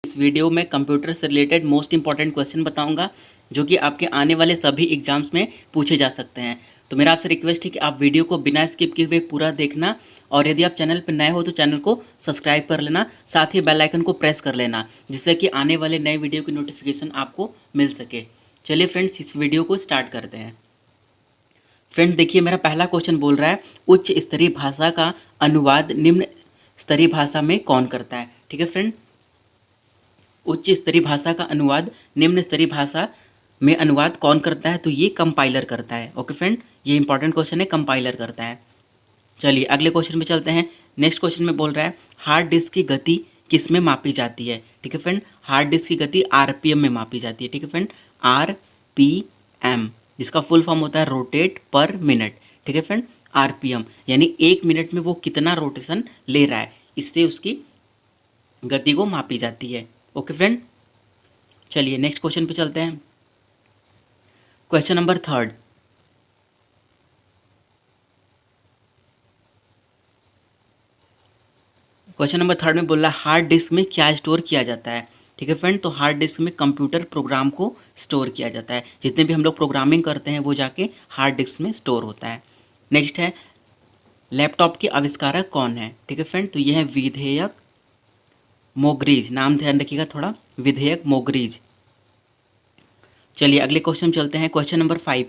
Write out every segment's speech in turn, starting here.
इस वीडियो में कंप्यूटर से रिलेटेड मोस्ट इंपॉर्टेंट क्वेश्चन बताऊंगा जो कि आपके आने वाले सभी एग्जाम्स में पूछे जा सकते हैं। तो मेरा आपसे रिक्वेस्ट है कि आप वीडियो को बिना स्किप किए हुए पूरा देखना, और यदि आप चैनल पर नए हो तो चैनल को सब्सक्राइब कर लेना, साथ ही बेल आइकन को प्रेस कर लेना, जिससे कि आने वाले नए वीडियो की नोटिफिकेशन आपको मिल सके। चलिए फ्रेंड्स, इस वीडियो को स्टार्ट करते हैं। फ्रेंड देखिए, मेरा पहला क्वेश्चन बोल रहा है उच्च स्तरीय भाषा का अनुवाद निम्न स्तरीय भाषा में कौन करता है। ठीक है फ्रेंड, उच्च स्तरीय भाषा का अनुवाद निम्न स्तरीय भाषा में अनुवाद कौन करता है, तो ये कंपाइलर करता है। ओके फ्रेंड, ये इंपॉर्टेंट क्वेश्चन है, कंपाइलर करता है। चलिए अगले क्वेश्चन में चलते हैं। नेक्स्ट क्वेश्चन में बोल रहा है हार्ड डिस्क की गति किस में मापी जाती है। ठीक है फ्रेंड, हार्ड डिस्क की गति आरपीएम में मापी जाती है। ठीक है फ्रेंड, आरपीएम, जिसका फुल फॉर्म होता है रोटेट पर मिनट। ठीक है फ्रेंड, आरपीएम यानी एक मिनट में वो कितना रोटेशन ले रहा है, इससे उसकी गति को मापी जाती है। ओके फ्रेंड, चलिए नेक्स्ट क्वेश्चन पे चलते हैं। Question number third, question number third में बोल रहा है हार्ड डिस्क में क्या स्टोर किया जाता है। ठीक है फ्रेंड, तो हार्ड डिस्क में कंप्यूटर प्रोग्राम को स्टोर किया जाता है। जितने भी हम लोग प्रोग्रामिंग करते हैं वो जाके हार्ड डिस्क में स्टोर होता है। नेक्स्ट है लैपटॉप के आविष्कारक कौन है। ठीक है फ्रेंड, तो ये है विधेयक मोगरीज, नाम ध्यान रखिएगा थोड़ा, विधेयक मोगरीज। चलिए अगले क्वेश्चन चलते हैं। क्वेश्चन नंबर 5,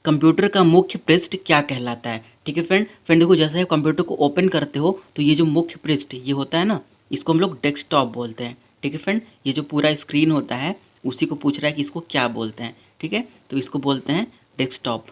कंप्यूटर का मुख्य पृष्ठ क्या कहलाता है। ठीक है फ्रेंड देखो, जैसे आप कंप्यूटर को ओपन करते हो तो ये जो मुख्य पृष्ठ ये होता है ना, इसको हम लोग डेस्कटॉप बोलते हैं। ठीक है फ्रेंड, ये जो पूरा स्क्रीन होता है उसी को पूछ रहा है कि इसको क्या बोलते हैं। ठीक है, तो इसको बोलते हैं डेस्कटॉप।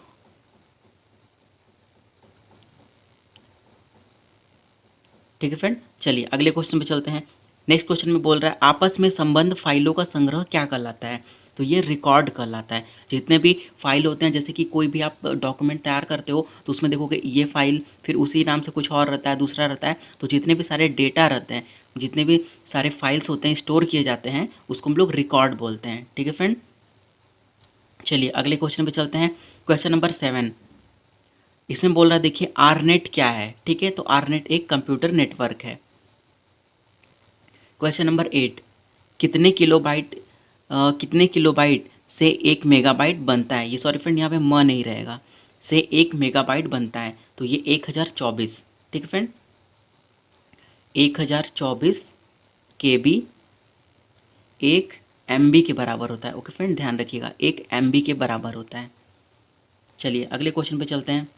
ठीक है फ्रेंड, चलिए अगले क्वेश्चन पे चलते हैं। नेक्स्ट क्वेश्चन में बोल रहा है आपस में संबंध फाइलों का संग्रह क्या कहलाता है, तो ये रिकॉर्ड कहलाता है। जितने भी फाइल होते हैं, जैसे कि कोई भी आप डॉक्यूमेंट तैयार करते हो तो उसमें देखोगे ये फाइल, फिर उसी नाम से कुछ और रहता है, दूसरा रहता है। तो जितने भी सारे डेटा रहते हैं, जितने भी सारे फाइल्स होते हैं, स्टोर किए जाते हैं, उसको हम लोग रिकॉर्ड बोलते हैं। ठीक है फ्रेंड, चलिए अगले क्वेश्चन पे चलते हैं। क्वेश्चन नंबर 7, इसमें बोल रहा है देखिए आरनेट क्या है। ठीक है, तो आरनेट एक कंप्यूटर नेटवर्क है। क्वेश्चन नंबर 8, कितने किलोबाइट से 1 मेगाबाइट बनता है। ये सॉरी फ्रेंड, यहाँ पे नहीं रहेगा, से 1 मेगाबाइट बनता है, तो ये 1024। ठीक है फ्रेंड, 1024 KB 1 MB के बराबर होता है। ओके फ्रेंड, ध्यान रखिएगा 1 MB के बराबर होता है। चलिए अगले क्वेश्चन पे चलते हैं।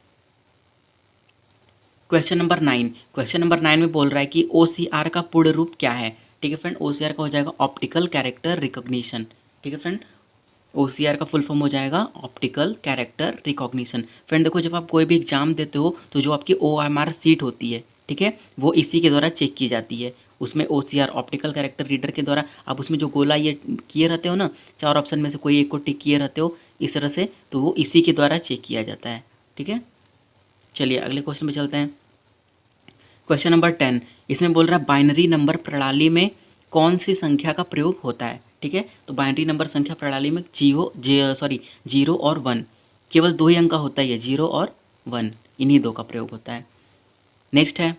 क्वेश्चन नंबर 9, क्वेश्चन नंबर 9 में बोल रहा है कि OCR का पूर्ण रूप क्या है। ठीक है फ्रेंड, OCR का हो जाएगा ऑप्टिकल कैरेक्टर रिकॉग्निशन। ठीक है फ्रेंड, OCR का फुल फॉर्म हो जाएगा ऑप्टिकल कैरेक्टर रिकॉग्निशन। फ्रेंड देखो, जब आप कोई भी एग्जाम देते हो तो जो आपकी OMR सीट होती है, ठीक है, वो इसी के द्वारा चेक की जाती है। उसमें OCR ऑप्टिकल कैरेक्टर रीडर के द्वारा आप उसमें जो गोला ये किए रहते हो ना, 4 ऑप्शन में से कोई एक को टिक किए रहते हो इस तरह से, तो वो इसी के द्वारा चेक किया जाता है। ठीक है, चलिए अगले क्वेश्चन पे चलते हैं। क्वेश्चन नंबर 10, इसमें बोल रहा है बाइनरी नंबर प्रणाली में कौन सी संख्या का प्रयोग होता है। ठीक है, तो बाइनरी नंबर संख्या प्रणाली में जीरो और 1, केवल 2 ही अंक का होता है, 0 और 1, इन्हीं 2 का प्रयोग होता है। नेक्स्ट है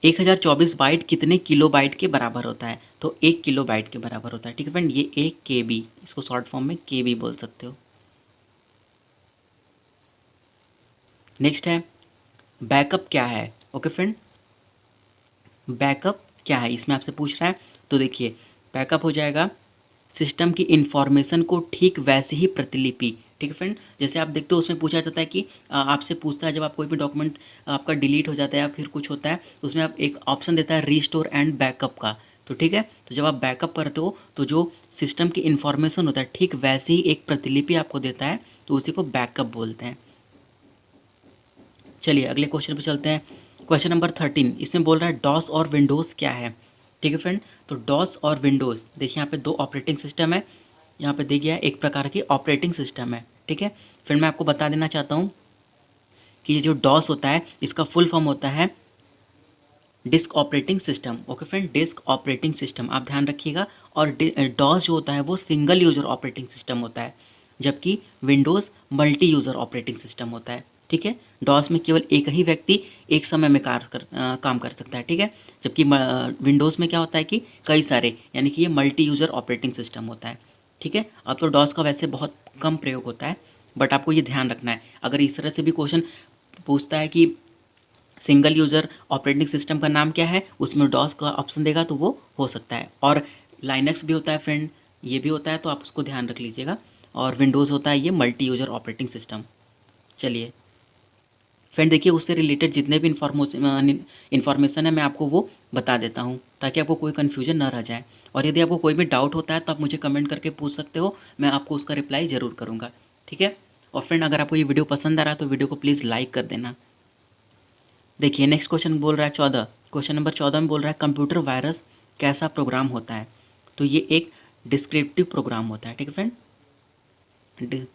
1024 बाइट कितने किलोबाइट के बराबर होता है, तो 1 किलोबाइट के बराबर होता है। ठीक है फ्रेंड, ये 1 KB, इसको शॉर्ट फॉर्म में KB बोल सकते हो। नेक्स्ट है बैकअप क्या है। ओके फ्रेंड, बैकअप क्या है, इसमें आपसे पूछ रहा है। तो देखिए बैकअप हो जाएगा सिस्टम की इंफॉर्मेशन को ठीक वैसे ही प्रतिलिपि। ठीक है फ्रेंड, जैसे आप देखते हो उसमें पूछा जाता है कि आपसे पूछता है जब आप कोई भी डॉक्यूमेंट आपका डिलीट हो जाता है या फिर कुछ होता है, तो उसमें आप एक ऑप्शन देता है रीस्टोर एंड बैकअप का। तो ठीक है, तो जब आप बैकअप करते हो तो जो सिस्टम की इंफॉर्मेशन होता है ठीक वैसे ही एक प्रतिलिपि आपको देता है, तो उसी को बैकअप बोलते हैं। चलिए अगले क्वेश्चन पे चलते हैं। क्वेश्चन नंबर 13, इसमें बोल रहा है डॉस और विंडोज़ क्या है। ठीक है फ्रेंड, तो डॉस और विंडोज़ देखिए यहाँ पे 2 ऑपरेटिंग सिस्टम है, यहाँ पे देखिए एक प्रकार की ऑपरेटिंग सिस्टम है। ठीक है, फिर मैं आपको बता देना चाहता हूँ कि ये जो डॉस होता है इसका फुल फॉर्म होता है disk operating system. Okay friend, disk operating system आप ध्यान रखिएगा। और डॉस जो होता है वो सिंगल यूज़र ऑपरेटिंग सिस्टम होता है, जबकि Windows multi user operating system होता है। ठीक है। डॉस में केवल एक ही व्यक्ति एक समय में काम कर सकता है, ठीक है। जबकि विंडोज़ में क्या होता है कि कई सारे, यानी कि ये मल्टी यूज़र ऑपरेटिंग सिस्टम होता है, ठीक है। अब तो डॉस का वैसे बहुत कम प्रयोग होता है, बट आपको ये ध्यान रखना है। अगर इस तरह से भी क्वेश्चन पूछता है कि सिंगल यूज़र ऑपरेटिंग सिस्टम का नाम क्या है, उसमें डॉस का ऑप्शन देगा तो वो हो सकता है। और लाइनक्स भी होता है फ्रेंड, ये भी होता है, तो आप उसको ध्यान रख लीजिएगा। और विंडोज़ होता है ये मल्टी यूज़र ऑपरेटिंग सिस्टम। चलिए फ्रेंड, देखिए उससे रिलेटेड जितने भी इन्फॉर्मेशन है मैं आपको वो बता देता हूँ, ताकि आपको कोई कन्फ्यूजन ना रह जाए। और यदि आपको कोई भी डाउट होता है तो आप मुझे कमेंट करके पूछ सकते हो, मैं आपको उसका रिप्लाई ज़रूर करूँगा, ठीक है। और फ्रेंड, अगर आपको ये वीडियो पसंद आ रहा है तो वीडियो को प्लीज़ लाइक कर देना। देखिए नेक्स्ट क्वेश्चन बोल रहा है 14, क्वेश्चन नंबर 14 में बोल रहा है कंप्यूटर वायरस कैसा प्रोग्राम होता है। तो ये एक डिस्क्रिप्टिव प्रोग्राम होता है, ठीक है फ्रेंड।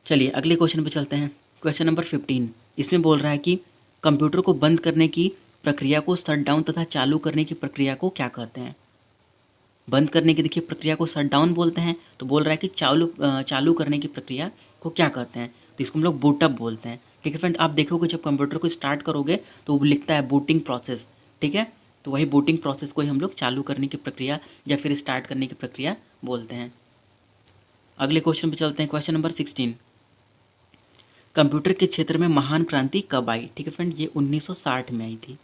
चलिए अगले क्वेश्चन पे चलते हैं। क्वेश्चन नंबर 15, इसमें बोल रहा है कि कंप्यूटर को बंद करने की प्रक्रिया को शट डाउन तथा चालू करने की प्रक्रिया को क्या कहते हैं। बंद करने की देखिए प्रक्रिया को शट डाउन बोलते हैं, तो बोल रहा है कि चालू करने की प्रक्रिया को क्या कहते हैं। तो इसको हम लोग बूटअप बोलते हैं, ठीक है फ्रेंड। आप देखोगे जब कंप्यूटर को स्टार्ट करोगे तो वो लिखता है बूटिंग प्रोसेस, ठीक है। तो वही बूटिंग प्रोसेस को ही हम लोग चालू करने की प्रक्रिया या फिर स्टार्ट करने की प्रक्रिया बोलते हैं। अगले क्वेश्चन पे चलते हैं। क्वेश्चन नंबर 16, कंप्यूटर के क्षेत्र में महान क्रांति कब आई। ठीक है फ्रेंड, ये 1960 में आई थी।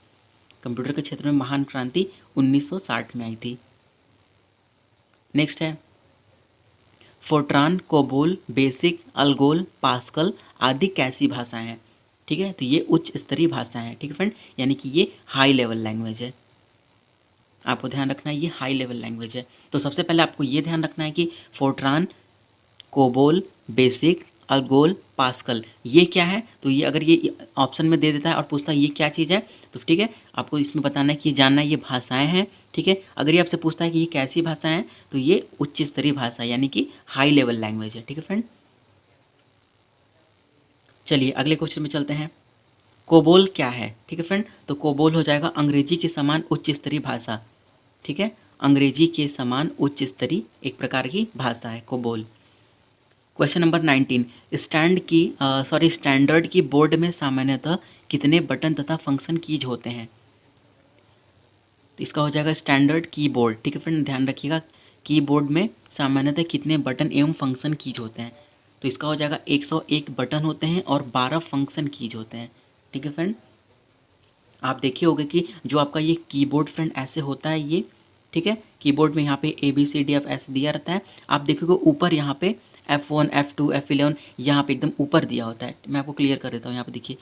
कंप्यूटर के क्षेत्र में महान क्रांति 1960 में आई थी। नेक्स्ट है Fortran, COBOL, basic, Algol, pascal आदि कैसी भाषाएं हैं। ठीक है, तो ये उच्च स्तरीय भाषाएं हैं, ठीक है फ्रेंड, यानी कि ये हाई लेवल लैंग्वेज है। आपको ध्यान रखना है ये हाई लेवल लैंग्वेज है। तो सबसे पहले आपको ये ध्यान रखना है कि Fortran, COBOL, basic, Algol, pascal ये क्या है। तो ये अगर ये ऑप्शन में दे देता है और पूछता है ये क्या चीज़ है, तो ठीक है आपको इसमें बताना है कि जानना है ये भाषाएं हैं, ठीक है। अगर ये आपसे पूछता है कि ये कैसी भाषा है, तो ये उच्च स्तरीय भाषा यानी कि हाई लेवल लैंग्वेज है, ठीक है फ्रेंड। चलिए अगले क्वेश्चन में चलते हैं। कोबोल क्या है, ठीक है फ्रेंड। तो कोबोल हो जाएगा अंग्रेजी के समान उच्च स्तरीय भाषा, ठीक है। अंग्रेजी के समान उच्च स्तरीय एक प्रकार की भाषा है कोबोल। क्वेश्चन नंबर 19, स्टैंडर्ड की बोर्ड में सामान्यतः कितने बटन तथा फंक्शन कीज होते हैं। तो इसका हो जाएगा स्टैंडर्ड कीबोर्ड, ठीक है फ्रेंड, ध्यान रखिएगा कीबोर्ड में सामान्यतः कितने बटन एवं फंक्शन कीज होते हैं। तो इसका हो जाएगा 101 बटन होते हैं और 12 फंक्शन कीज होते हैं, ठीक है फ्रेंड। आप देखे होंगे कि जो आपका ये कीबोर्ड फ्रेंड ऐसे होता है ये, ठीक है। कीबोर्ड में यहाँ पे ABCD ऐसे दिया रहता है। आप देखोगे ऊपर यहाँ पे F1 F2 F11 यहाँ पे एकदम ऊपर दिया होता है। मैं आपको क्लियर कर देता हूँ। यहाँ पे देखिए,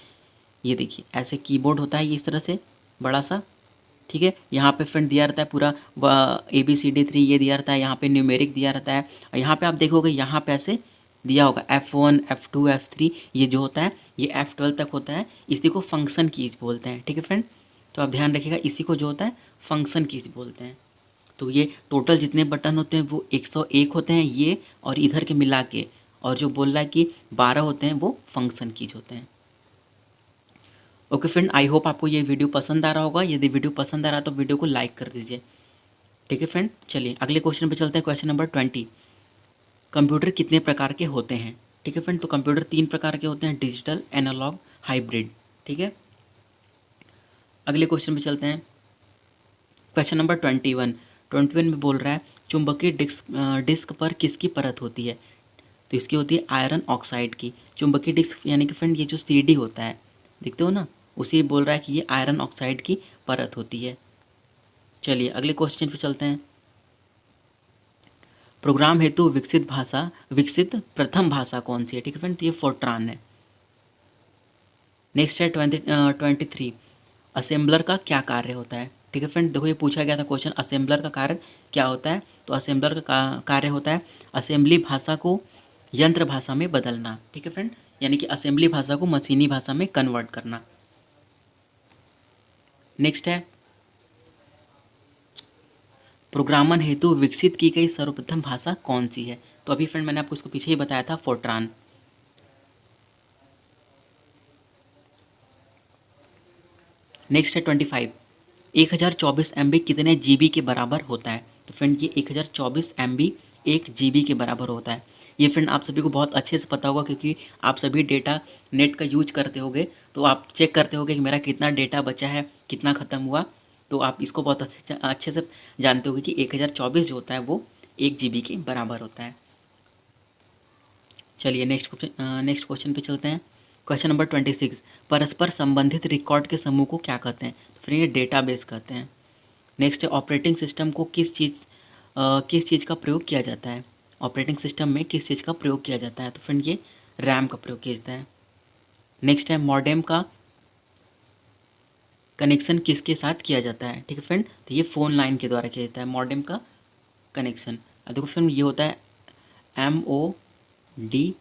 ये देखिए ऐसे कीबोर्ड होता है ये इस तरह से बड़ा सा, ठीक है। यहाँ पे फ्रेंड दिया रहता है पूरा ABCD 3 ये दिया रहता है। यहाँ पे न्यूमेरिक दिया रहता है और यहाँ पे आप देखोगे यहाँ पे ऐसे दिया होगा F1 F2 F3 ये जो होता है ये F12 तक होता है। इसी को फंक्शन कीज बोलते हैं, ठीक है फ्रेंड। तो आप ध्यान रखिएगा इसी को जो होता है फंक्शन कीज बोलते हैं। तो ये टोटल जितने बटन होते हैं वो 101 होते हैं ये, और इधर के मिला के, और जो बोल रहा है कि 12 होते हैं वो फंक्शन कीज होते हैं। ओके फ्रेंड, आई होप आपको ये वीडियो पसंद आ रहा होगा। यदि वीडियो पसंद आ रहा है तो वीडियो को लाइक कर दीजिए, ठीक है फ्रेंड। चलिए अगले क्वेश्चन पे चलते हैं। क्वेश्चन नंबर 20, कंप्यूटर कितने प्रकार के होते हैं। ठीक है फ्रेंड, तो कंप्यूटर 3 प्रकार के होते हैं, डिजिटल, एनालॉग, हाइब्रिड, ठीक है। अगले क्वेश्चन पे चलते हैं। क्वेश्चन नंबर 21 में बोल रहा है चुंबकीय डिस्क पर किसकी परत होती है। तो इसकी होती है आयरन ऑक्साइड की। चुंबकीय डिस्क यानी कि फ्रेंड ये जो CD होता है देखते हो ना, उसी बोल रहा है कि ये आयरन ऑक्साइड की परत होती है। चलिए अगले क्वेश्चन पे चलते हैं। प्रोग्राम हेतु विकसित प्रथम भाषा कौन सी है। ठीक है फ्रेंड, तो ये फोर्ट्रान है। नेक्स्ट है 23, असेंबलर का क्या कार्य होता है। ठीक है फ्रेंड, देखो ये पूछा गया था क्वेश्चन, असेंबलर का कार्य क्या होता है। तो असेंबलर का कार्य होता है असेंबली भाषा को यंत्र भाषा में बदलना, ठीक है फ्रेंड, यानी कि असेंबली भाषा को मशीनी भाषा में कन्वर्ट करना। नेक्स्ट है प्रोग्रामन हेतु विकसित की गई सर्वप्रथम भाषा कौन सी है। तो अभी फ्रेंड मैंने आपको इसको पीछे ही बताया था, फोर्ट्रान। नेक्स्ट है 25, 1024 MB कितने GB के बराबर होता है। तो फ्रेंड ये 1024 MB 1 GB के बराबर होता है। ये फ्रेंड आप सभी को बहुत अच्छे से पता होगा, क्योंकि आप सभी डेटा नेट का यूज करते होगे, तो आप चेक करते होगे कि मेरा कितना डेटा बचा है, कितना ख़त्म हुआ। तो आप इसको बहुत अच्छे से जानते होगे कि 1024 जो होता है वो 1 GB के बराबर होता है। चलिए नेक्स्ट क्वेश्चन पे चलते हैं। क्वेश्चन नंबर 26, परस्पर संबंधित रिकॉर्ड के समूह को क्या कहते हैं? तो फिर ये डेटाबेस कहते हैं। नेक्स्ट है, ऑपरेटिंग सिस्टम को किस चीज़ का प्रयोग किया जाता है? ऑपरेटिंग सिस्टम में किस चीज़ का प्रयोग किया जाता है? तो फ्रेंड ये रैम का प्रयोग किया जाता है। नेक्स्ट है, मॉडेम का कनेक्शन किसके साथ किया जाता है? ठीक है फ्रेंड, तो ये फ़ोन लाइन के द्वारा किया जाता है मॉडेम का कनेक्शन। अब देखो फ्रेंड, ये होता है MODEM,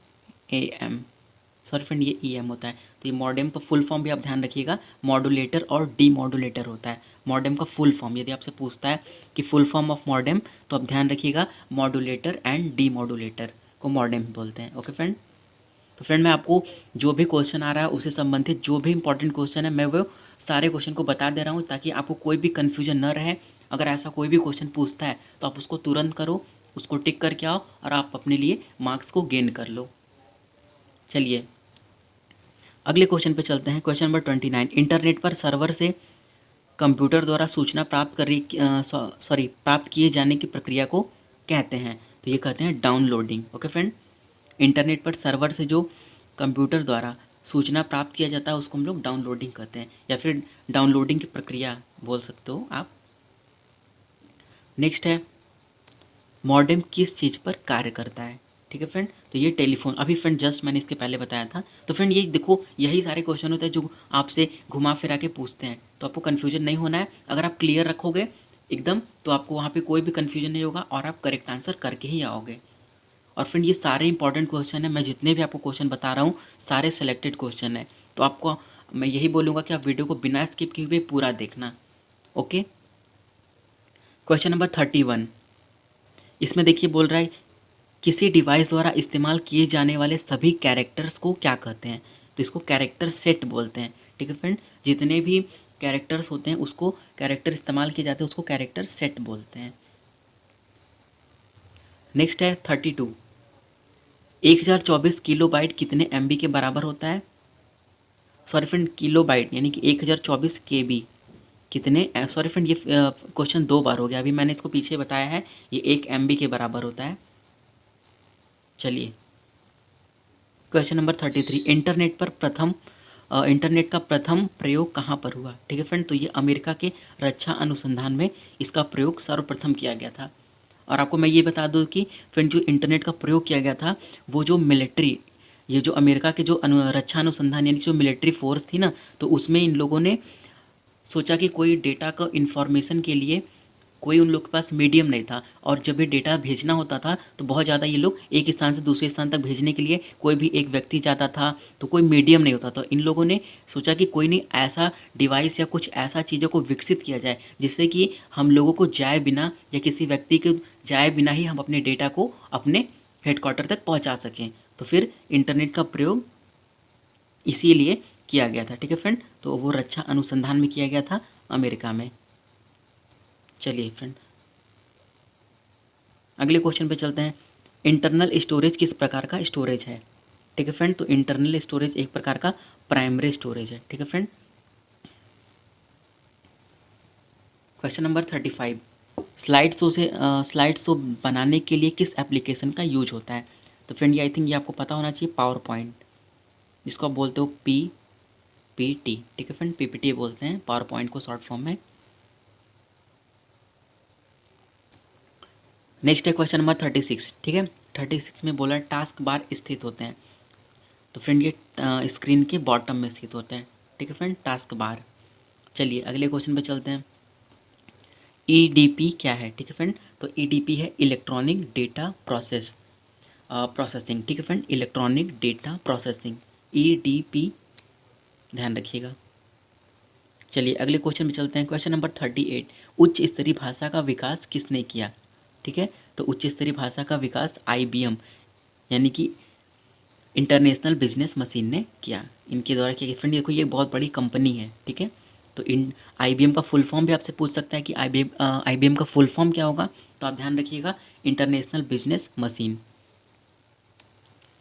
सॉरी फ्रेंड ये EM होता है। तो ये मॉडेम का फुल फॉर्म भी आप ध्यान रखिएगा, मॉडुलेटर और डीमॉडुलेटर होता है। मॉडेम का फुल फॉर्म यदि आपसे पूछता है कि फुल फॉर्म ऑफ मॉडेम, तो आप ध्यान रखिएगा मॉडुलेटर एंड डीमॉडुलेटर को मॉडेम बोलते हैं। ओके फ्रेंड, तो फ्रेंड मैं आपको जो भी क्वेश्चन आ रहा है उससे संबंधित जो भी इंपॉर्टेंट क्वेश्चन है, मैं वो सारे क्वेश्चन को बता दे रहा हूँ, ताकि आपको कोई भी कन्फ्यूजन न रहे। अगर ऐसा कोई भी क्वेश्चन पूछता है तो आप उसको तुरंत करो, उसको टिक करके आओ और आप अपने लिए मार्क्स को गेन कर लो। चलिए अगले क्वेश्चन पे चलते हैं। क्वेश्चन नंबर 29, इंटरनेट पर सर्वर से कंप्यूटर द्वारा सूचना प्राप्त किए जाने की प्रक्रिया को कहते हैं? तो ये कहते हैं डाउनलोडिंग। ओके फ्रेंड, इंटरनेट पर सर्वर से जो कंप्यूटर द्वारा सूचना प्राप्त किया जाता है उसको हम लोग डाउनलोडिंग कहते हैं, या फिर डाउनलोडिंग की प्रक्रिया बोल सकते हो आप। नेक्स्ट है, मॉडेम किस चीज़ पर कार्य करता है? ठीक है फ्रेंड, तो ये टेलीफोन, अभी फ्रेंड जस्ट मैंने इसके पहले बताया था। तो फ्रेंड ये देखो, यही सारे क्वेश्चन होते हैं जो आपसे घुमा फिरा के पूछते हैं, तो आपको कन्फ्यूजन नहीं होना है। अगर आप क्लियर रखोगे एकदम, तो आपको वहाँ पे कोई भी कन्फ्यूजन नहीं होगा और आप करेक्ट आंसर करके ही आओगे। और फ्रेंड ये सारे इंपॉर्टेंट क्वेश्चन है, मैं जितने भी आपको क्वेश्चन बता रहा हूँ सारे सेलेक्टेड क्वेश्चन है। तो आपको मैं यही बोलूँगा कि आप वीडियो को बिना स्किप किए हुए पूरा देखना। ओके, क्वेश्चन नंबर 31, इसमें देखिए बोल रहा है किसी डिवाइस द्वारा इस्तेमाल किए जाने वाले सभी कैरेक्टर्स को क्या कहते हैं? तो इसको कैरेक्टर सेट बोलते हैं। ठीक है फ्रेंड, जितने भी कैरेक्टर्स होते हैं उसको कैरेक्टर इस्तेमाल किए जाते हैं उसको कैरेक्टर सेट बोलते हैं। नेक्स्ट है 32, 1024 किलोबाइट कितने MB के बराबर होता है? सॉरी फ्रेंड, किलोबाइट यानी कि 1024 KB कितने, सॉरी फ्रेंड ये क्वेश्चन 2 बार हो गया, अभी मैंने इसको पीछे बताया है, ये 1 MB के बराबर होता है। चलिए क्वेश्चन नंबर 33, इंटरनेट का प्रथम प्रयोग कहाँ पर हुआ? ठीक है फ्रेंड, तो ये अमेरिका के रक्षा अनुसंधान में इसका प्रयोग सर्वप्रथम किया गया था। और आपको मैं ये बता दूं कि फ्रेंड जो इंटरनेट का प्रयोग किया गया था वो जो मिलिट्री, ये जो अमेरिका के जो रक्षा अनुसंधान यानी जो मिलिट्री फोर्स थी ना, तो उसमें इन लोगों ने सोचा कि कोई डेटा का इन्फॉर्मेशन के लिए कोई उन लोग के पास मीडियम नहीं था, और जब भी डेटा भेजना होता था तो बहुत ज़्यादा ये लोग एक स्थान से दूसरे स्थान तक भेजने के लिए कोई भी एक व्यक्ति जाता था, तो कोई मीडियम नहीं होता। तो इन लोगों ने सोचा कि कोई नहीं ऐसा डिवाइस या कुछ ऐसा चीज़ों को विकसित किया जाए जिससे कि हम लोगों को जाए बिना या किसी व्यक्ति के जाए बिना ही हम अपने डेटा को अपने हेडक्वार्टर तक पहुँचा सकें। तो फिर इंटरनेट का प्रयोग इसीलिए किया गया था। ठीक है फ्रेंड, तो वो रक्षा अनुसंधान में किया गया था अमेरिका में। चलिए फ्रेंड अगले क्वेश्चन पे चलते हैं। इंटरनल स्टोरेज किस प्रकार का स्टोरेज है? ठीक है फ्रेंड, तो इंटरनल स्टोरेज एक प्रकार का प्राइमरी स्टोरेज है। ठीक है friend, question number 35, slide show बनाने के लिए किस एप्लीकेशन का यूज होता है? तो फ्रेंड ये आई थिंक ये आपको पता होना चाहिए, पावर पॉइंट, जिसको आप बोलते हो PPT। ठीक है फ्रेंड, PPT बोलते हैं पावर पॉइंट को शॉर्ट फॉर्म में। नेक्स्ट है क्वेश्चन नंबर 36। ठीक है, 36 में बोला टास्क बार स्थित होते हैं। तो फ्रेंड ये स्क्रीन के बॉटम में स्थित होते हैं। ठीक है फ्रेंड, टास्क बार। चलिए अगले क्वेश्चन पे चलते हैं। EDP क्या है? ठीक है फ्रेंड, तो EDP है इलेक्ट्रॉनिक डेटा प्रोसेसिंग। ठीक है friend, electronic data processing, EDP ध्यान रखिएगा। चलिए अगले क्वेश्चन पे चलते हैं। क्वेश्चन नंबर 38, उच्च स्तरीय भाषा का विकास किसने किया? ठीक है, तो उच्च स्तरीय भाषा का विकास IBM यानी कि इंटरनेशनल बिजनेस मशीन ने किया, इनके द्वारा किया। फ्रेंड देखो ये बहुत बड़ी कंपनी है। ठीक है, तो इन IBM का फुल फॉर्म भी आपसे पूछ सकता है कि IBM का फुल फॉर्म क्या होगा, तो आप ध्यान रखिएगा, इंटरनेशनल बिजनेस मशीन।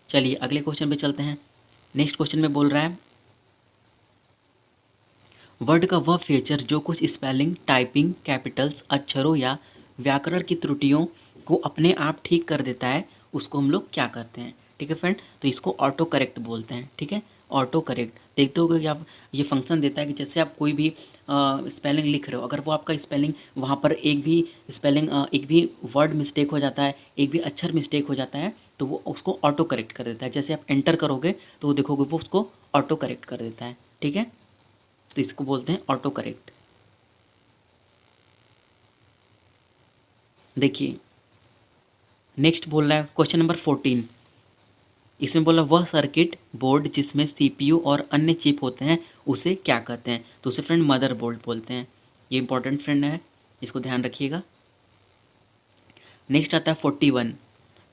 चलिए अगले क्वेश्चन पे चलते हैं। नेक्स्ट क्वेश्चन में बोल रहा है वर्ड का वह फीचर जो कुछ स्पेलिंग, टाइपिंग, कैपिटल्स, अक्षरों या व्याकरण की त्रुटियों को अपने आप ठीक कर देता है, उसको हम लोग क्या कहते हैं। ठीक है फ्रेंड, तो इसको ऑटो करेक्ट बोलते हैं। ठीक है, ऑटो करेक्ट देखते हो कि आप ये फंक्शन देता है कि जैसे आप कोई भी स्पेलिंग लिख रहे हो, अगर वो आपका स्पेलिंग वहाँ पर एक भी स्पेलिंग एक भी वर्ड मिस्टेक हो जाता है, एक भी अक्षर मिस्टेक हो जाता है, तो वो उसको ऑटो करेक्ट कर देता है। जैसे आप एंटर करोगे तो वो देखोगे वो उसको ऑटो करेक्ट कर देता है। ठीक है, तो इसको बोलते हैं ऑटो करेक्ट। देखिए नेक्स्ट बोल रहा है क्वेश्चन नंबर 14। इसमें बोला वह सर्किट बोर्ड जिसमें CPU और अन्य चिप होते हैं उसे क्या कहते हैं, तो उसे फ्रेंड मदर बोर्ड बोलते हैं। ये इंपॉर्टेंट फ्रेंड है, इसको ध्यान रखिएगा। नेक्स्ट आता है 41।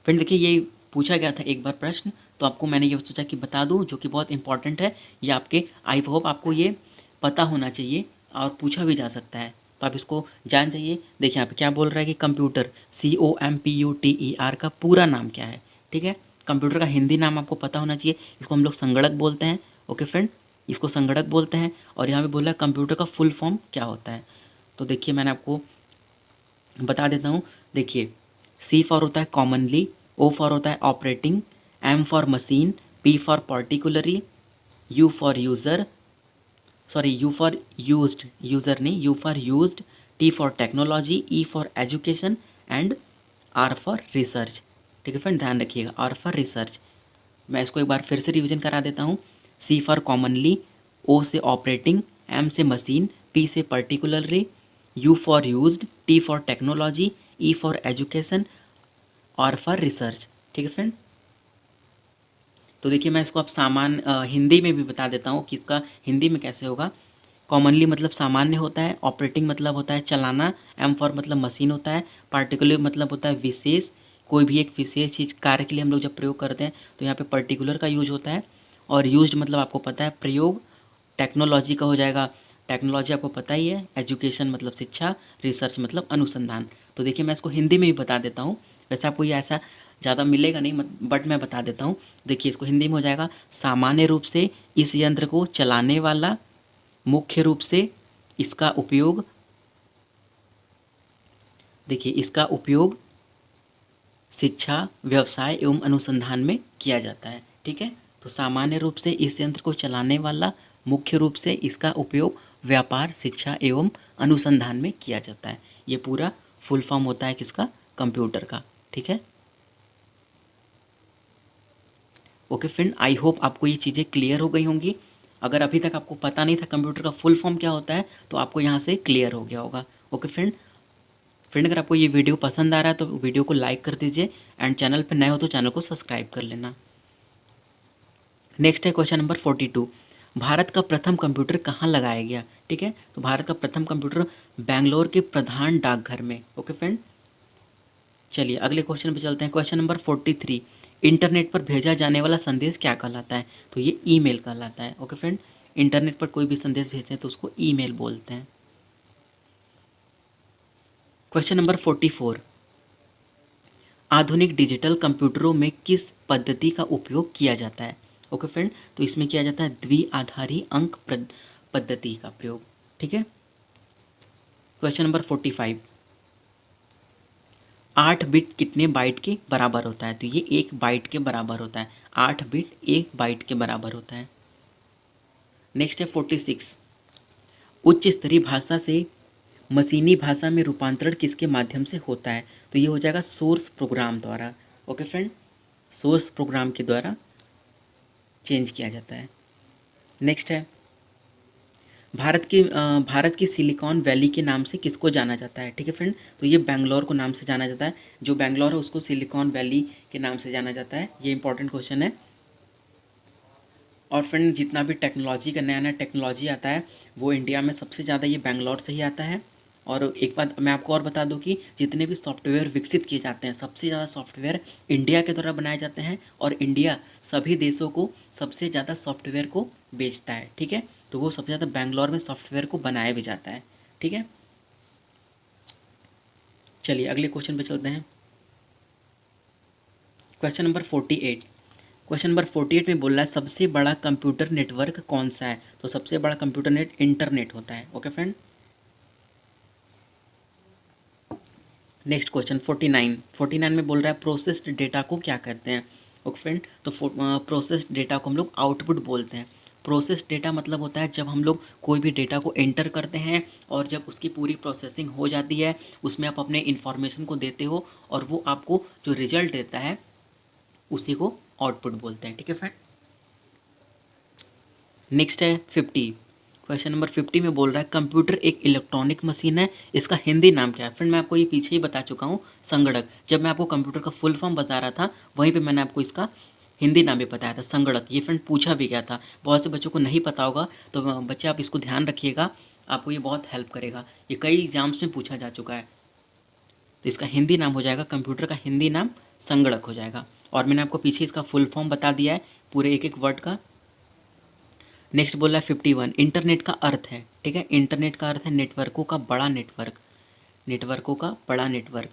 फ्रेंड देखिए ये पूछा गया था एक बार प्रश्न, तो आपको मैंने ये सोचा कि बता दूं, जो कि बहुत इंपॉर्टेंट है। ये आपके आई होप आपको ये पता होना चाहिए और पूछा भी जा सकता है, तो आप इसको जान जाइए। देखिए यहाँ पे क्या बोल रहा है कि कंप्यूटर COMPUTER का पूरा नाम क्या है। ठीक है, कंप्यूटर का हिंदी नाम आपको पता होना चाहिए। इसको हम लोग संगणक बोलते हैं। ओके फ्रेंड, इसको संगणक बोलते हैं। और यहाँ पे बोला है कंप्यूटर का फुल फॉर्म क्या होता है, तो देखिए मैंने आपको बता देता हूँ। देखिए C फॉर होता है कॉमनली, O फॉर होता है operating, M for machine, P for particularly, U for user, sorry you for used, user नहीं, U for used, T for technology, E for education and R for research. ठीक है friend, ध्यान रखिएगा, R for research. मैं इसको एक बार फिर से रिवीजन करा देता हूँ। C फॉर कॉमनली, O से ऑपरेटिंग, M से मशीन, P से particularly, U for used, T for technology, E for education, R for research. ठीक है फ्रेंड, तो देखिए मैं इसको आप हिंदी में भी बता देता हूँ कि इसका हिंदी में कैसे होगा। कॉमनली मतलब सामान्य होता है, ऑपरेटिंग मतलब होता है चलाना, एम फॉर मतलब मशीन होता है, पार्टिकुलर मतलब होता है विशेष, कोई भी एक विशेष चीज़ कार्य के लिए हम लोग जब प्रयोग करते हैं तो यहाँ पे पर्टिकुलर का यूज होता है। और यूज्ड मतलब आपको पता है प्रयोग, टेक्नोलॉजी का हो जाएगा, टेक्नोलॉजी आपको पता ही है, एजुकेशन मतलब शिक्षा, रिसर्च मतलब अनुसंधान। तो देखिए मैं इसको हिंदी में भी बता देता हूँ, वैसे आपको ये ऐसा ज़्यादा मिलेगा नहीं बट मैं बता देता हूँ। देखिए इसको हिंदी में हो जाएगा सामान्य रूप से इस यंत्र को चलाने वाला, मुख्य रूप से इसका उपयोग, देखिए इसका उपयोग शिक्षा, व्यवसाय एवं अनुसंधान में किया जाता है। ठीक है, तो सामान्य रूप से इस यंत्र को चलाने वाला, मुख्य रूप से इसका उपयोग व्यापार, शिक्षा एवं अनुसंधान में किया जाता है। ये पूरा फुल फॉर्म होता है किसका, कंप्यूटर का। ठीक है, ओके फ्रेंड, आई होप आपको ये चीज़ें क्लियर हो गई होंगी। अगर अभी तक आपको पता नहीं था कंप्यूटर का फुल फॉर्म क्या होता है तो आपको यहाँ से क्लियर हो गया होगा। ओके फ्रेंड, अगर आपको ये वीडियो पसंद आ रहा है तो वीडियो को लाइक कर दीजिए एंड चैनल पर नए हो तो चैनल को सब्सक्राइब कर लेना। नेक्स्ट है क्वेश्चन नंबर 42। भारत का प्रथम कंप्यूटर कहाँ लगाया गया। ठीक है, तो भारत का प्रथम कंप्यूटर बेंगलोर के प्रधान डाकघर में। ओके फ्रेंड, चलिए अगले क्वेश्चन पे चलते हैं। Question number 43। इंटरनेट पर भेजा जाने वाला संदेश क्या कहलाता है, तो ये ईमेल कहलाता है। ओके फ्रेंड, इंटरनेट पर कोई भी संदेश भेजते हैं तो उसको ईमेल बोलते हैं। Question number 44। आधुनिक डिजिटल कंप्यूटरों में किस पद्धति का उपयोग किया जाता है। ओके फ्रेंड, तो इसमें किया जाता है द्विआधारी अंक पद्धति का प्रयोग। ठीक है, क्वेश्चन नंबर 45। 8 बिट कितने बाइट के बराबर होता है, तो ये 1 बाइट के बराबर होता है। 8 बिट 1 बाइट के बराबर होता है। नेक्स्ट है 46। उच्च स्तरीय भाषा से मशीनी भाषा में रूपांतरण किसके माध्यम से होता है, तो ये हो जाएगा सोर्स प्रोग्राम द्वारा। ओके फ्रेंड, सोर्स प्रोग्राम के द्वारा चेंज किया जाता है। नेक्स्ट है भारत की सिलिकॉन वैली के नाम से किसको जाना जाता है। ठीक है फ्रेंड, तो ये बेंगलोर को नाम से जाना जाता है। जो बेंगलोर है उसको सिलिकॉन वैली के नाम से जाना जाता है। ये इंपॉर्टेंट क्वेश्चन है। और फ्रेंड जितना भी टेक्नोलॉजी का नया नया टेक्नोलॉजी आता है वो इंडिया में सबसे ज़्यादा ये बेंगलोर से ही आता है। और एक बात मैं आपको और बता दूं कि जितने भी सॉफ्टवेयर विकसित किए जाते हैं, सबसे ज़्यादा सॉफ्टवेयर इंडिया के द्वारा बनाए जाते हैं, और इंडिया सभी देशों को सबसे ज़्यादा सॉफ्टवेयर को बेचता है। ठीक है, तो वो सबसे ज़्यादा बैंगलोर में सॉफ्टवेयर को बनाया भी जाता है। ठीक है, चलिए अगले क्वेश्चन पे चलते हैं। Question number 48। क्वेश्चन नंबर 48 में बोल रहा है सबसे बड़ा कंप्यूटर नेटवर्क कौन सा है। तो सबसे बड़ा कंप्यूटर इंटरनेट होता है। ओके फ्रेंड, नेक्स्ट क्वेश्चन 49 में बोल रहा है प्रोसेस्ड डेटा को क्या कहते हैं। ओके फ्रेंड, तो प्रोसेस्ड डेटा को हम लोग आउटपुट बोलते हैं। प्रोसेस्ड डेटा मतलब होता है जब हम लोग कोई भी डेटा को एंटर करते हैं और जब उसकी पूरी प्रोसेसिंग हो जाती है, उसमें आप अपने इन्फॉर्मेशन को देते हो और वो आपको जो रिजल्ट देता है उसी को आउटपुट बोलते हैं। ठीक है फ्रेंड, नेक्स्ट है 50। क्वेश्चन नंबर 50 में बोल रहा है कंप्यूटर एक इलेक्ट्रॉनिक मशीन है, इसका हिंदी नाम क्या है। फ्रेंड मैं आपको ये पीछे ही बता चुका हूँ, संगणक। जब मैं आपको कंप्यूटर का फुल फॉर्म बता रहा था वहीं पे मैंने आपको इसका हिंदी नाम भी बताया था, संगणक। ये फ्रेंड पूछा भी गया था, बहुत से बच्चों को नहीं पता होगा, तो बच्चे आप इसको ध्यान रखिएगा, आपको ये बहुत हेल्प करेगा। ये कई एग्जाम्स में पूछा जा चुका है। तो इसका हिंदी नाम हो जाएगा, कंप्यूटर का हिंदी नाम संगणक हो जाएगा। और मैंने आपको पीछे इसका फुल फॉर्म बता दिया है पूरे एक एक वर्ड का। नेक्स्ट बोला 51, इंटरनेट का अर्थ है। ठीक है, इंटरनेट का अर्थ है नेटवर्कों का बड़ा नेटवर्क, नेटवर्कों का बड़ा नेटवर्क।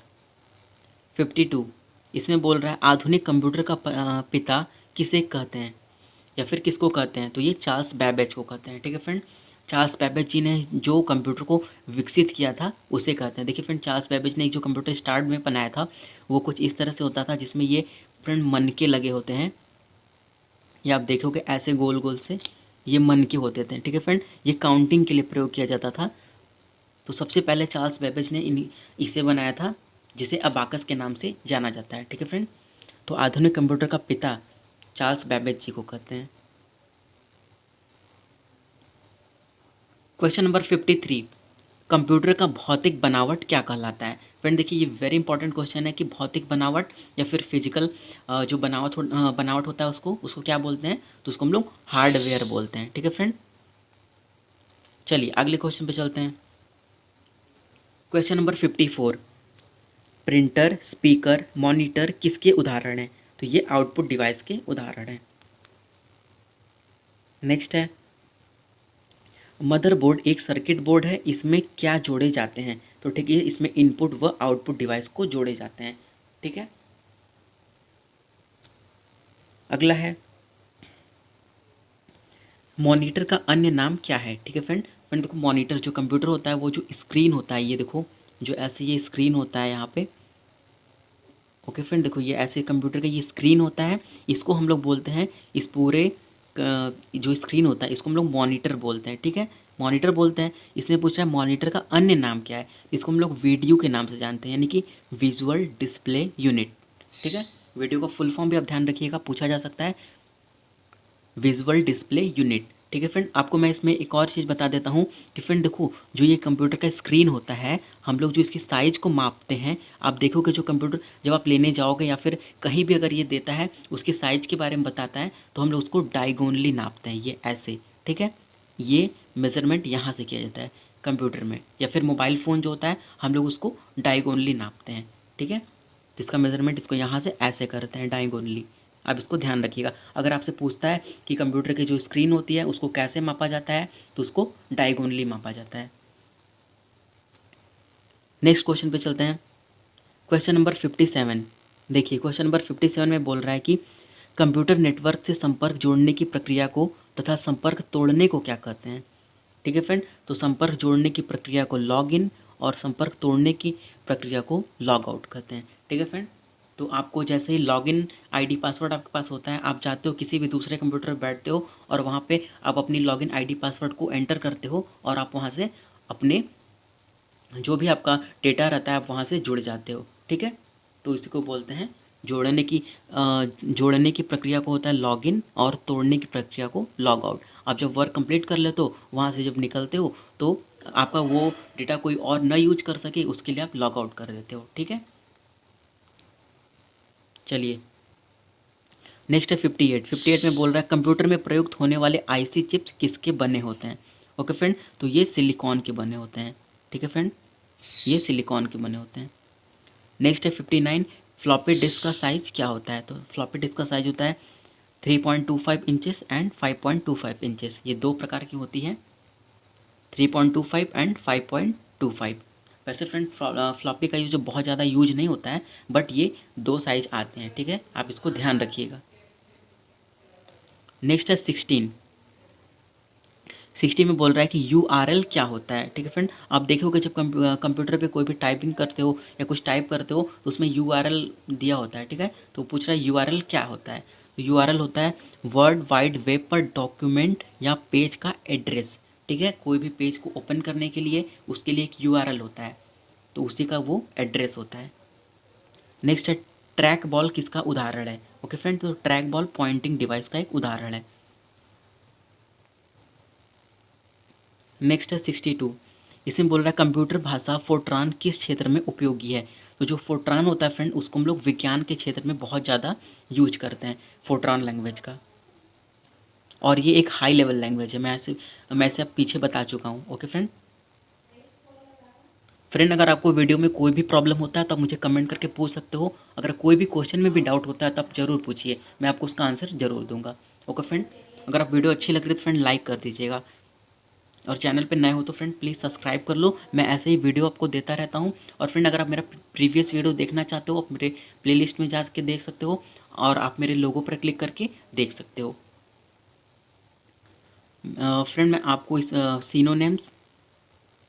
52, इसमें बोल रहा है आधुनिक कंप्यूटर का पिता किसे कहते हैं या फिर किसको कहते हैं। तो ये चार्ल्स बैबेज को कहते हैं। ठीक है फ्रेंड, चार्ल्स बैबेज जी ने जो कंप्यूटर को विकसित किया था उसे कहते हैं। देखिए फ्रेंड, चार्ल्स बैबेज ने एक जो कंप्यूटर स्टार्ट में बनाया था वो कुछ इस तरह से होता था, जिसमें ये फ्रेंड मन के लगे होते हैं, या आप देखोगे ऐसे गोल गोल से ये मन के होते थे। ठीक है फ्रेंड, ये काउंटिंग के लिए प्रयोग किया जाता था। तो सबसे पहले चार्ल्स बेबेज ने इसे बनाया था, जिसे अबाकस के नाम से जाना जाता है। ठीक है फ्रेंड, तो आधुनिक कंप्यूटर का पिता चार्ल्स बेबेज जी को कहते हैं। क्वेश्चन नंबर 53, कंप्यूटर का भौतिक बनावट क्या कहलाता है। फ्रेंड देखिए, ये वेरी इंपॉर्टेंट क्वेश्चन है कि भौतिक बनावट या फिर फिजिकल जो बनावट होता है उसको क्या बोलते हैं। तो उसको हम लोग हार्डवेयर बोलते हैं। ठीक है फ्रेंड, चलिए अगले क्वेश्चन पे चलते हैं। Question number 54, printer, speaker, monitor किसके उदाहरण हैं। तो ये आउटपुट डिवाइस के उदाहरण हैं। नेक्स्ट है मदरबोर्ड एक सर्किट बोर्ड है, इसमें क्या जोड़े जाते हैं। तो ठीक है, इसमें इनपुट व आउटपुट डिवाइस को जोड़े जाते हैं। ठीक है, अगला है मॉनिटर का अन्य नाम क्या है। ठीक है फ्रेंड, देखो मॉनिटर जो कंप्यूटर होता है, वो जो स्क्रीन होता है, ये देखो जो ऐसे ये स्क्रीन होता है यहाँ पे। ओके फ्रेंड, देखो ये ऐसे कंप्यूटर का ये स्क्रीन होता है, इसको हम लोग बोलते हैं, इस पूरे जो स्क्रीन होता है इसको हम लोग मॉनिटर बोलते हैं। ठीक है, मॉनिटर बोलते हैं। इसमें पूछ रहा है मॉनिटर का अन्य नाम क्या है। इसको हम लोग वीडियो के नाम से जानते हैं, यानी कि विजुअल डिस्प्ले यूनिट। ठीक है, वीडियो का फुल फॉर्म भी आप ध्यान रखिएगा, पूछा जा सकता है, विजुअल डिस्प्ले यूनिट। ठीक है फ्रेंड, आपको मैं इसमें एक और चीज़ बता देता हूँ कि फ्रेंड देखो जो ये कंप्यूटर का स्क्रीन होता है, हम लोग जो इसकी साइज़ को मापते हैं, आप देखोगे जो कंप्यूटर जब आप लेने जाओगे या फिर कहीं भी अगर ये देता है उसकी साइज़ के बारे में बताता है, तो हम लोग उसको डायगोनली नापते हैं, ये ऐसे। ठीक है, ये मेज़रमेंट यहाँ से किया जाता है कंप्यूटर में, या फिर मोबाइल फ़ोन जो होता है हम लोग उसको डायगोनली नापते हैं। ठीक है, तो इसका मेज़रमेंट इसको यहाँ से ऐसे करते हैं डायगोनली। आप इसको ध्यान रखिएगा, अगर आपसे पूछता है कि कंप्यूटर की जो स्क्रीन होती है उसको कैसे मापा जाता है, तो उसको डायगोनली मापा जाता है। नेक्स्ट क्वेश्चन पे चलते हैं। क्वेश्चन नंबर 57, देखिए क्वेश्चन नंबर 57 में बोल रहा है कि कंप्यूटर नेटवर्क से संपर्क जोड़ने की प्रक्रिया को तथा संपर्क तोड़ने को क्या कहते हैं। ठीक है फ्रेंड, तो संपर्क जोड़ने की प्रक्रिया को लॉग इन और संपर्क तोड़ने की प्रक्रिया को लॉग आउट कहते हैं। ठीक है फ्रेंड, तो आपको जैसे ही लॉगिन आईडी पासवर्ड आपके पास होता है, आप जाते हो किसी भी दूसरे कंप्यूटर पर बैठते हो और वहाँ पे आप अपनी लॉगिन आईडी पासवर्ड को एंटर करते हो और आप वहाँ से अपने जो भी आपका डेटा रहता है आप वहाँ से जुड़ जाते हो। ठीक है, तो इसी को बोलते हैं जोड़ने की प्रक्रिया को होता है लॉगिन और तोड़ने की प्रक्रिया को लॉग आउट। आप जब वर्क कंप्लीट कर लेते हो वहाँ से जब निकलते हो तो आपका वो डेटा कोई और न यूज कर सके उसके लिए आप लॉग आउट कर देते हो। ठीक है, चलिए नेक्स्ट है 58 में बोल रहा है कंप्यूटर में प्रयुक्त होने वाले आईसी चिप्स किसके बने होते हैं। ओके फ्रेंड, तो ये सिलिकॉन के बने होते हैं। ठीक है फ्रेंड, ये सिलिकॉन के बने होते हैं। नेक्स्ट है 59, फ्लॉपी डिस्क का साइज क्या होता है? तो फ्लॉपी डिस्क का साइज होता है 3.25 इंचेस एंड 5.25 इंचेस। ये दो प्रकार की होती है, 3.25 एंड 5.25। वैसे फ्रेंड फ्लॉपी का यूज जो बहुत ज़्यादा यूज नहीं होता है, बट ये दो साइज आते हैं, ठीक है, आप इसको ध्यान रखिएगा। नेक्स्ट है 16 में बोल रहा है कि URL क्या होता है, ठीक है फ्रेंड। आप देखोगे जब कंप्यूटर पे कोई भी टाइपिंग करते हो या कुछ टाइप करते हो तो उसमें URL दिया होता है, ठीक है। तो पूछ रहा है URL क्या होता है? तो URL होता है वर्ल्ड वाइड वेब पर डॉक्यूमेंट या पेज का एड्रेस, ठीक है। कोई भी पेज को ओपन करने के लिए उसके लिए एक URL होता है, तो उसी का वो एड्रेस होता है। नेक्स्ट है ट्रैक बॉल किसका उदाहरण है? ओके फ्रेंड, तो ट्रैक बॉल पॉइंटिंग डिवाइस का एक उदाहरण है। नेक्स्ट है 62, इसमें बोल रहा है कंप्यूटर भाषा फोर्ट्रान किस क्षेत्र में उपयोगी है? तो जो फोर्ट्रान होता है फ्रेंड, उसको हम लोग विज्ञान के क्षेत्र में बहुत ज़्यादा यूज करते हैं, फोर्ट्रान लैंग्वेज का। और ये एक हाई लेवल लैंग्वेज है, मैं ऐसे अब पीछे बता चुका हूँ। ओके फ्रेंड, अगर आपको वीडियो में कोई भी प्रॉब्लम होता है तो आप मुझे कमेंट करके पूछ सकते हो। अगर कोई भी क्वेश्चन में भी डाउट होता है तो आप ज़रूर पूछिए, मैं आपको उसका आंसर ज़रूर दूंगा। ओके फ्रेंड, अगर आप वीडियो अच्छी लग रही है तो फ्रेंड लाइक कर दीजिएगा, और चैनल पे नए हो तो फ्रेंड प्लीज़ सब्सक्राइब कर लो। मैं ऐसे ही वीडियो आपको देता रहता हूँ। और फ्रेंड अगर आप मेरा प्रीवियस वीडियो देखना चाहते हो, आप मेरे प्लेलिस्ट में जा के देख सकते हो, और आप मेरे लोगो पर क्लिक करके देख सकते हो। फ्रेंड मैं आपको इस synonyms,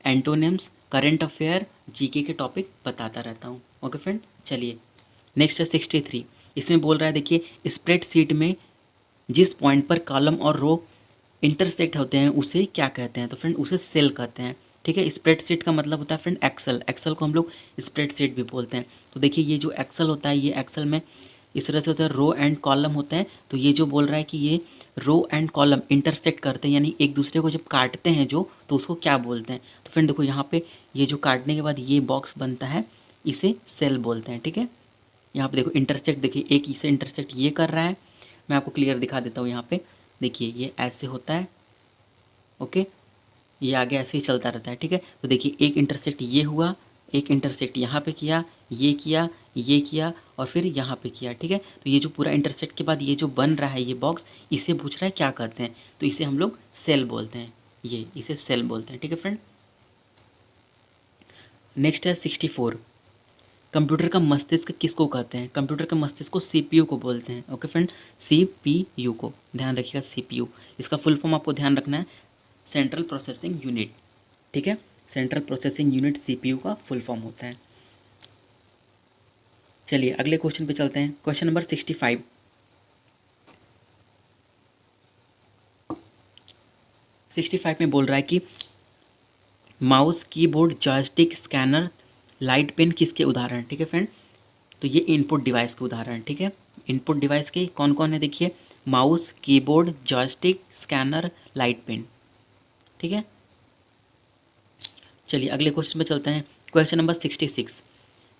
antonyms, current affair, GK के टॉपिक बताता रहता हूँ। ओके फ्रेंड, चलिए नेक्स्ट है 63। इसमें बोल रहा है, देखिए स्प्रेडशीट में जिस पॉइंट पर कॉलम और रो इंटरसेक्ट होते हैं उसे क्या कहते हैं? तो फ्रेंड उसे सेल कहते हैं, ठीक है। स्प्रेडशीट का मतलब होता है फ्रेंड एक्सेल, एक्सेल को हम लोग स्प्रेडशीट भी बोलते हैं। तो देखिए ये जो एक्सेल होता है, ये एक्सेल में इस तरह से होता है, रो एंड कॉलम होते हैं। तो ये जो बोल रहा है कि ये रो एंड कॉलम इंटरसेक्ट करते हैं, यानी एक दूसरे को जब काटते हैं जो, तो उसको क्या बोलते हैं? तो फ्रेंड देखो यहाँ पे ये जो काटने के बाद ये बॉक्स बनता है, इसे सेल बोलते हैं, ठीक है। यहाँ पे देखो इंटरसेक्ट, देखिए एक इसे इंटरसेक्ट ये कर रहा है, मैं आपको क्लियर दिखा देता हूँ। यहाँ पे देखिए ये ऐसे होता है, ओके, ये आगे ऐसे ही चलता रहता है, ठीक है। तो देखिए एक इंटरसेक्ट ये हुआ, एक इंटरसेक्ट यहाँ पे किया, ये किया और फिर यहाँ पे किया, ठीक है। तो ये जो पूरा इंटरसेक्ट के बाद ये जो बन रहा है ये बॉक्स, इसे पूछ रहा है क्या कहते हैं? तो इसे हम लोग सेल बोलते हैं, ये इसे सेल बोलते हैं, ठीक है फ्रेंड। नेक्स्ट है 64, कंप्यूटर का मस्तिष्क किसको कहते हैं? कंप्यूटर का मस्तिष्क को CPU को बोलते हैं। ओके फ्रेंड, CPU को ध्यान रखिएगा, CPU। इसका फुल फॉर्म आपको ध्यान रखना है, सेंट्रल प्रोसेसिंग यूनिट, ठीक है। सेंट्रल प्रोसेसिंग यूनिट CPU का फुल फॉर्म होता है। चलिए अगले क्वेश्चन पे चलते हैं, क्वेश्चन नंबर 65। 65 में बोल रहा है कि mouse, keyboard, joystick, scanner, light pen किसके उदाहरण? ठीक है फ्रेंड, तो ये इनपुट डिवाइस के उदाहरण, ठीक है। इनपुट डिवाइस के कौन कौन है? देखिए mouse, keyboard, joystick, scanner, light pen, ठीक है। चलिए अगले क्वेश्चन में चलते हैं, क्वेश्चन नंबर 66।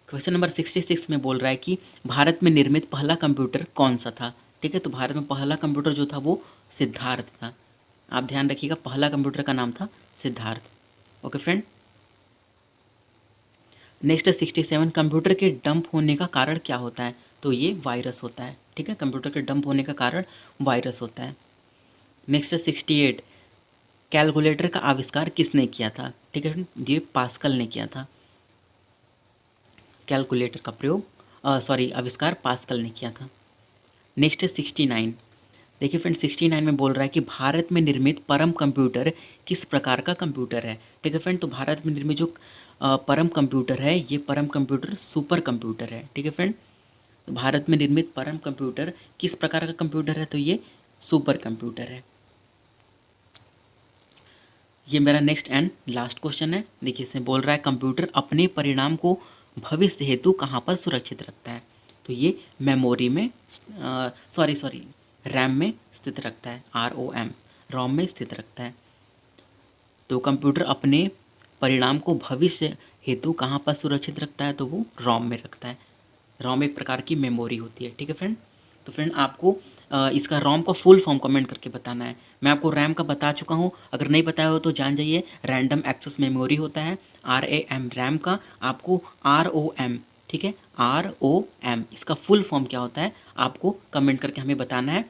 क्वेश्चन नंबर 66 में बोल रहा है कि भारत में निर्मित पहला कंप्यूटर कौन सा था? ठीक है, तो भारत में पहला कंप्यूटर जो था वो सिद्धार्थ था। आप ध्यान रखिएगा, पहला कंप्यूटर का नाम था सिद्धार्थ। ओके फ्रेंड, नेक्स्ट है 67, कंप्यूटर के डंप होने का कारण क्या होता है? तो ये वायरस होता है, ठीक है। कंप्यूटर के डंप होने का कारण वायरस होता है। नेक्स्ट है 68, कैलकुलेटर का आविष्कार किसने किया था? ठीक है, ये पास्कल ने किया था। कैलकुलेटर का आविष्कार पास्कल ने किया था। नेक्स्ट है 69, देखिए फ्रेंड 69 में बोल रहा है कि भारत में निर्मित परम कंप्यूटर किस प्रकार का कंप्यूटर है? ठीक है फ्रेंड, तो भारत में निर्मित जो परम कंप्यूटर है, ये परम कंप्यूटर सुपर कंप्यूटर है, ठीक है फ्रेंड। तो भारत में निर्मित परम कंप्यूटर किस प्रकार का कंप्यूटर है? तो ये सुपर कंप्यूटर है। ये मेरा नेक्स्ट एंड लास्ट क्वेश्चन है। देखिए इसमें बोल रहा है कंप्यूटर अपने परिणाम को भविष्य हेतु कहाँ पर सुरक्षित रखता है? तो ये मेमोरी में रैम में स्थित रखता है, रोम में स्थित रखता है। तो कंप्यूटर अपने परिणाम को भविष्य हेतु कहाँ पर सुरक्षित रखता है? तो वो रोम में रखता है। रोम एक प्रकार की मेमोरी होती है, ठीक है फ्रेंड। तो फ्रेंड आपको इसका रोम का फुल फॉर्म कमेंट करके बताना है। मैं आपको रैम का बता चुका हूँ, अगर नहीं बताया हो तो जान जाइए। रैंडम एक्सेस मेमोरी होता है, RAM रैम का, आपको ROM, ठीक है, ROM इसका फुल फॉर्म क्या होता है आपको कमेंट करके हमें बताना है।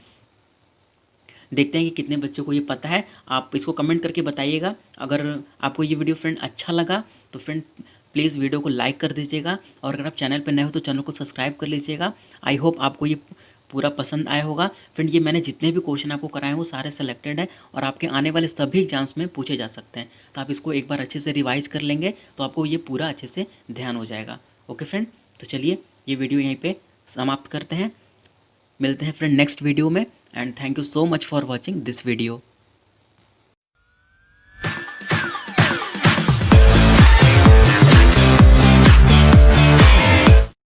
देखते हैं कि कितने बच्चों को ये पता है, आप इसको कमेंट करके बताइएगा। अगर आपको ये वीडियो फ्रेंड अच्छा लगा तो फ्रेंड प्लीज़ वीडियो को लाइक कर दीजिएगा, और अगर आप चैनल पर नए हो तो चैनल को सब्सक्राइब कर लीजिएगा। आई होप आपको ये पूरा पसंद आया होगा। फ्रेंड ये मैंने जितने भी क्वेश्चन आपको कराए हैं वो सारे सेलेक्टेड हैं और आपके आने वाले सभी एग्जाम्स में पूछे जा सकते हैं, तो आप इसको एक बार अच्छे से रिवाइज कर लेंगे तो आपको ये पूरा अच्छे से ध्यान हो जाएगा। ओके फ्रेंड, तो चलिए ये वीडियो यहीं पे समाप्त करते हैं। मिलते हैं फ्रेंड नेक्स्ट वीडियो में, and thank you so much for watching this video.